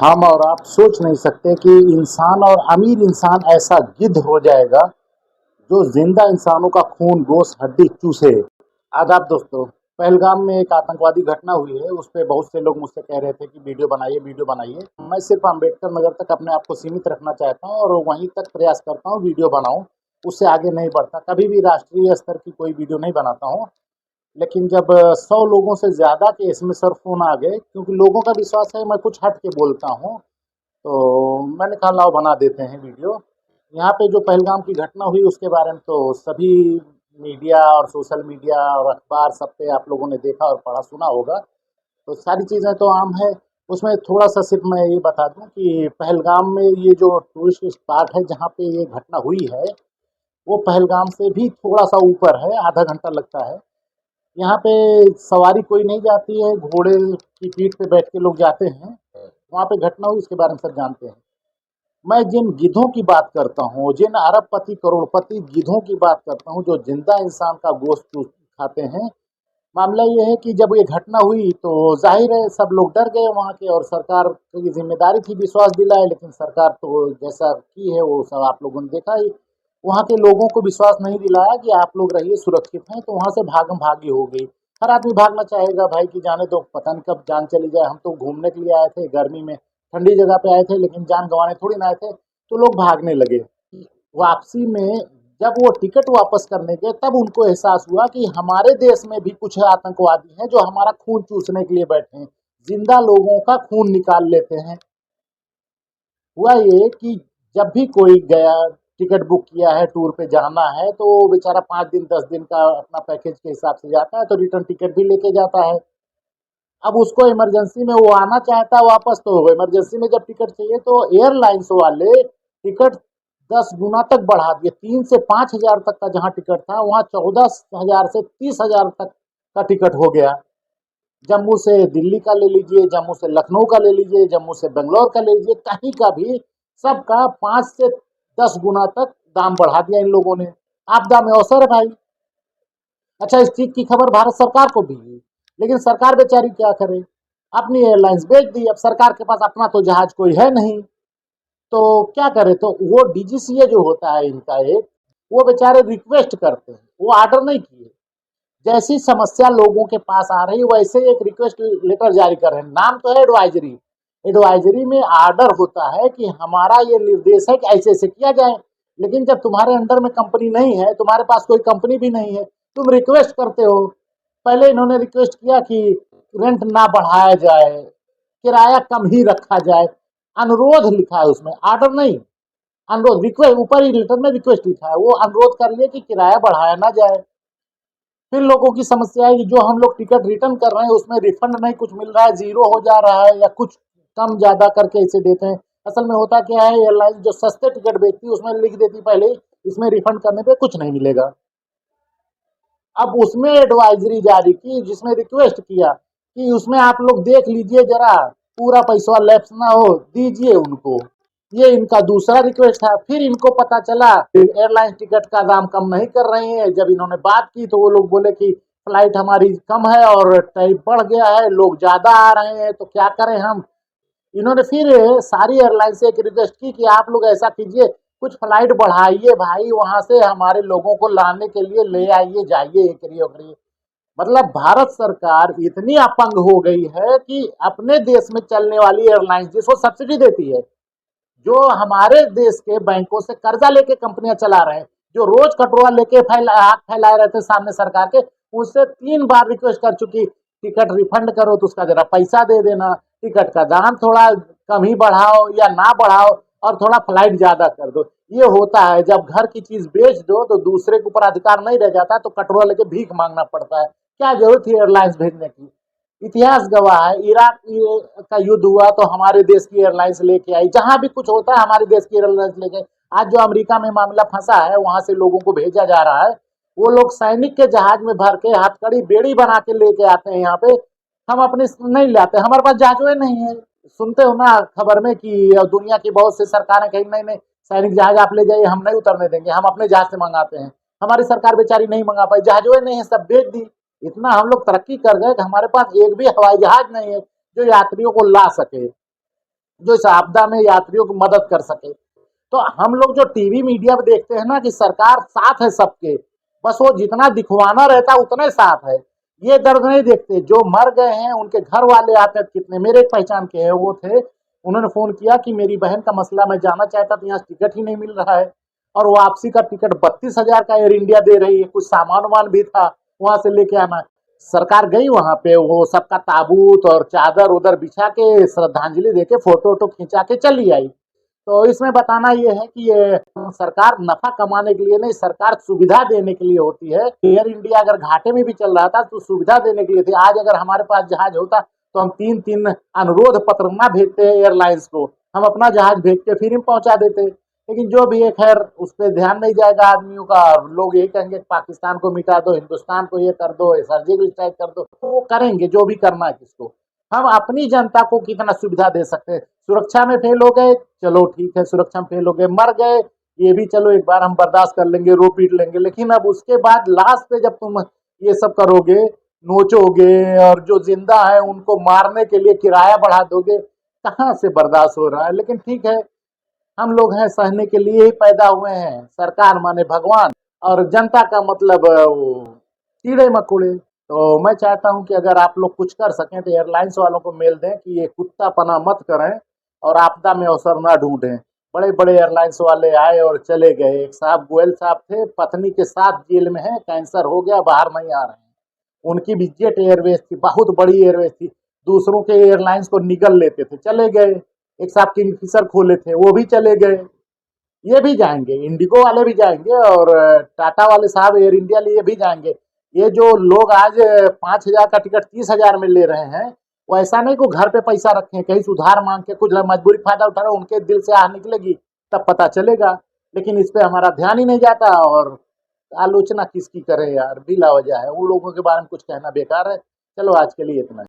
हम और आप सोच नहीं सकते कि इंसान और अमीर इंसान ऐसा गिद्ध हो जाएगा जो जिंदा इंसानों का खून गोश्त हड्डी चूसे। आदाब दोस्तों, पहलगाम में एक आतंकवादी घटना हुई है। उस पे बहुत से लोग मुझसे कह रहे थे कि वीडियो बनाइए वीडियो बनाइए। मैं सिर्फ अम्बेडकर नगर तक अपने आप को सीमित रखना चाहता हूँ और वहीं तक प्रयास करता हूँ वीडियो बनाऊँ। उससे आगे नहीं बढ़ता, कभी भी राष्ट्रीय स्तर की कोई वीडियो नहीं बनाता हूँ। लेकिन जब 100 लोगों से ज़्यादा के इसमें सर फ़ोन आ गए, क्योंकि लोगों का विश्वास है मैं कुछ हट के बोलता हूँ, तो मैंने कहा लाओ बना देते हैं वीडियो। यहाँ पे जो पहलगाम की घटना हुई उसके बारे में तो सभी मीडिया और सोशल मीडिया और अखबार सब पे आप लोगों ने देखा और पढ़ा सुना होगा। तो सारी चीज़ें तो आम है। उसमें थोड़ा-सा सिर्फ़ मैं ये बता दूँ कि पहलगाम में ये जो टूरिस्ट स्पॉट है जहाँ पे ये घटना हुई है, वो पहलगाम से भी थोड़ा-सा ऊपर है, आधा घंटा लगता है। यहाँ पे सवारी कोई नहीं जाती है, घोड़े की पीठ पे बैठ के लोग जाते हैं। वहाँ पे घटना हुई उसके बारे में सब जानते हैं। मैं जिन गिद्धों की बात करता हूँ, जिन अरबपति करोड़पति गिद्धों की बात करता हूँ जो जिंदा इंसान का गोश्त खाते हैं, मामला ये है कि जब ये घटना हुई तो जाहिर है सब लोग डर गए वहाँ के, और सरकार की जिम्मेदारी थी विश्वास दिलाए, लेकिन सरकार तो जैसा की है वो सब आप लोगों ने देखा ही। वहाँ के लोगों को विश्वास नहीं दिलाया कि आप लोग रहिए सुरक्षित हैं, तो वहाँ से भागम भागी हो गई। हर आदमी भागना चाहेगा भाई कि जाने दो, पता नहीं कब जान चली जाए। हम तो घूमने के लिए आए थे गर्मी में, ठंडी जगह पे आए थे, लेकिन जान गंवाने थोड़ी ना आए थे। तो लोग भागने लगे। वापसी में जब वो टिकट वापस करने गए तब उनको एहसास हुआ कि हमारे देश में भी कुछ आतंकवादी हैं जो हमारा खून चूसने के लिए बैठे हैं, जिंदा लोगों का खून निकाल लेते हैं। हुआ ये कि जब भी कोई गया, टिकट बुक किया है, टूर पे जाना है, तो वो बेचारा 5 दिन 10 दिन का अपना पैकेज के हिसाब से जाता है, तो रिटर्न टिकट भी लेके जाता है। अब उसको इमरजेंसी में वो आना चाहता है वापस, तो इमरजेंसी में जब टिकट चाहिए तो एयरलाइंस वाले टिकट 10 गुना तक बढ़ा दिए। 3 से 5 हजार तक का जहाँ टिकट था वहाँ 14 हजार से 30 हजार तक का टिकट हो गया। जम्मू से दिल्ली का ले लीजिए, जम्मू से लखनऊ का ले लीजिए, जम्मू से बेंगलोर का ले लीजिए, कहीं का भी सबका 5 से 10 गुना तक दाम बढ़ा दिया इन लोगों ने। आपदा में अवसर है भाई। अच्छा, इस चीज की खबर भारत सरकार को भी है, लेकिन सरकार बेचारी क्या करे, अपनी एयरलाइंस बेच दी। अब सरकार के पास अपना तो जहाज कोई है नहीं, तो क्या करे, तो वो डीजीसीए जो होता है इनका एक, वो बेचारे रिक्वेस्ट करते हैं, वो ऑर्डर नहीं किए। जैसी समस्या लोगों के पास आ रही वैसे एक रिक्वेस्ट लेटर जारी कर रहे हैं। नाम तो है एडवाइजरी, एडवाइजरी में ऑर्डर होता है कि हमारा ये निर्देश है कि ऐसे ऐसे किया जाए। लेकिन जब तुम्हारे अंडर में कंपनी नहीं है, तुम्हारे पास कोई कंपनी भी नहीं है, तुम रिक्वेस्ट करते हो। पहले इन्होंने रिक्वेस्ट किया कि रेंट ना बढ़ाया जाए, किराया कम ही रखा जाए। अनुरोध लिखा है उसमें, ऑर्डर नहीं, अनुरोध। रिक्वेस्ट ऊपर ही लेटर में रिक्वेस्ट लिखा है, वो अनुरोध कर लिए कि किराया बढ़ाया ना जाए। फिर लोगों की समस्या है कि जो हम लोग टिकट रिटर्न कर रहे हैं उसमें रिफंड नहीं कुछ मिल रहा है, जीरो हो जा रहा है, या कुछ कम ज्यादा करके इसे देते हैं। असल में होता क्या है, एयरलाइन जो सस्ते टिकट बेचती है उसमें लिख देती पहले ही, इसमें रिफंड करने पे कुछ नहीं मिलेगा। अब उसमें एडवाइजरी जारी की जिसमें रिक्वेस्ट किया कि उसमें आप लोग देख लीजिए जरा, पूरा पैसा लैप्स ना हो, दीजिए उनको। ये इनका दूसरा रिक्वेस्ट था। फिर इनको पता चला एयरलाइन टिकट का दाम कम नहीं कर रही है। जब इन्होंने बात की तो वो लोग बोले कि फ्लाइट हमारी कम है और टैरिफ बढ़ गया है, लोग ज्यादा आ रहे हैं, तो क्या करें हम। इन्होंने फिर सारी एयरलाइन से एक रिक्वेस्ट की कि आप लोग ऐसा कीजिए, कुछ फ्लाइट बढ़ाइए भाई, वहां से हमारे लोगों को लाने के लिए ले आइए, जाइए, ये करिए वो करिए। मतलब भारत सरकार इतनी अपंग हो गई है कि अपने देश में चलने वाली एयरलाइंस जिसको सब्सिडी देती है, जो हमारे देश के बैंकों से कर्जा लेके कंपनियां चला रहे हैं, जो रोज कटोरा लेके हाथ फैलाए रहते सामने सरकार के, उससे 3 बार रिक्वेस्ट कर चुकी, टिकट रिफंड करो तो उसका जरा पैसा दे देना, टिकट का दाम थोड़ा कम ही बढ़ाओ या ना बढ़ाओ, और थोड़ा फ्लाइट ज्यादा कर दो। ये होता है जब घर की चीज बेच दो तो दूसरे के ऊपर अधिकार नहीं रह जाता, तो कटोरा लेके भीख मांगना पड़ता है। क्या जरूरत थी एयरलाइंस भेजने की। इतिहास गवाह है, इराक का युद्ध हुआ तो हमारे देश की एयरलाइंस लेके आई, जहां भी कुछ होता है हमारे देश की एयरलाइंस लेके। आज जो अमेरिका में मामला फंसा है वहां से लोगों को भेजा जा रहा है, वो लोग सैनिक के जहाज में भर के हथकड़ी बेड़ी बना के लेके आते हैं यहाँ पे। हम अपने नहीं लाते, हमारे पास जहाजों नहीं है। सुनते हो ना खबर में कि दुनिया की बहुत सी सरकारें कहीं नहीं नहीं, सैनिक जहाज आप ले जाइए, हम नहीं उतरने देंगे, हम अपने जहाज से मंगाते हैं। हमारी सरकार बेचारी नहीं मंगा पाई, जहाजों नहीं है, सब बेच दी। इतना हम लोग तरक्की कर गए कि हमारे पास एक भी हवाई जहाज नहीं है जो यात्रियों को ला सके। जो इस आपदा में यात्रियों की मदद कर सके। तो हम लोग जो टीवी मीडिया में देखते हैं ना कि सरकार साथ है सबके, बस वो जितना दिखवाना रहता है उतने साथ है, ये दर्द नहीं देखते। जो मर गए हैं उनके घर वाले आते हैं कितने, मेरे एक पहचान के हैं वो थे, उन्होंने फोन किया कि मेरी बहन का मसला, मैं जाना चाहता था, यहाँ टिकट ही नहीं मिल रहा है, और वापसी का टिकट 32,000 का एयर इंडिया दे रही है, कुछ सामान वामान भी था वहां से लेके आना। सरकार गई वहां पे, वो सबका ताबूत और चादर उधर बिछा के श्रद्धांजलि देके फोटो वोटो खिंचा के चली आई। तो इसमें बताना ये है कि ये सरकार नफा कमाने के लिए नहीं, सरकार सुविधा देने के लिए होती है। एयर इंडिया अगर घाटे में भी चल रहा था तो सुविधा देने के लिए थी। आज अगर हमारे पास जहाज होता तो हम 3-3 अनुरोध पत्र ना भेजते एयरलाइंस को, हम अपना जहाज भेज के फ्री में पहुंचा देते। लेकिन जो भी है खैर, उस पर ध्यान नहीं जाएगा आदमियों का, लोग यही कहेंगे पाकिस्तान को मिटा दो, हिंदुस्तान को ये कर दो, सर्जिकल स्ट्राइक कर दो, तो वो करेंगे जो भी करना है किसको। हम अपनी जनता को कितना सुविधा दे सकते हैं। सुरक्षा में फेल हो गए, चलो ठीक है, सुरक्षा में फेल हो गए, मर गए, ये भी चलो एक बार हम बर्दाश्त कर लेंगे, रो पीट लेंगे। लेकिन अब उसके बाद लास्ट पे जब तुम ये सब करोगे, नोचोगे, और जो जिंदा है उनको मारने के लिए किराया बढ़ा दोगे, कहाँ से बर्दाश्त हो रहा है। लेकिन ठीक है, हम लोग हैं, सहने के लिए ही पैदा हुए हैं। सरकार माने भगवान, और जनता का मतलब वो कीड़े मकोड़े। तो मैं चाहता हूं कि अगर आप लोग कुछ कर सकें तो एयरलाइंस वालों को मेल दें कि ये कुत्तापना मत करें और आपदा में अवसर ना ढूंढें। बड़े बड़े एयरलाइंस वाले आए और चले गए। एक साहब गोयल साहब थे, पत्नी के साथ जेल में है, कैंसर हो गया, बाहर नहीं आ रहे हैं। उनकी भी जेट एयरवेज थी, बहुत बड़ी एयरवेज थी, दूसरों के एयरलाइंस को निगल लेते थे, चले गए। एक साहब किंगफिशर खोले थे, वो भी चले गए। ये भी जाएंगे, इंडिगो वाले भी जाएंगे, और टाटा वाले साहब एयर इंडिया लिए भी जाएंगे। ये जो लोग आज 5,000 का टिकट 30,000 में ले रहे हैं, वो ऐसा नहीं को घर पे पैसा रखे, कहीं सुधार मांग के कुछ मजबूरी फायदा उठा रहे, उनके दिल से आ निकलेगी तब पता चलेगा। लेकिन इस पे हमारा ध्यान ही नहीं जाता, और आलोचना किसकी करें यार, बिला वजह है। उन लोगों के बारे में कुछ कहना बेकार है। चलो आज के लिए इतना ही।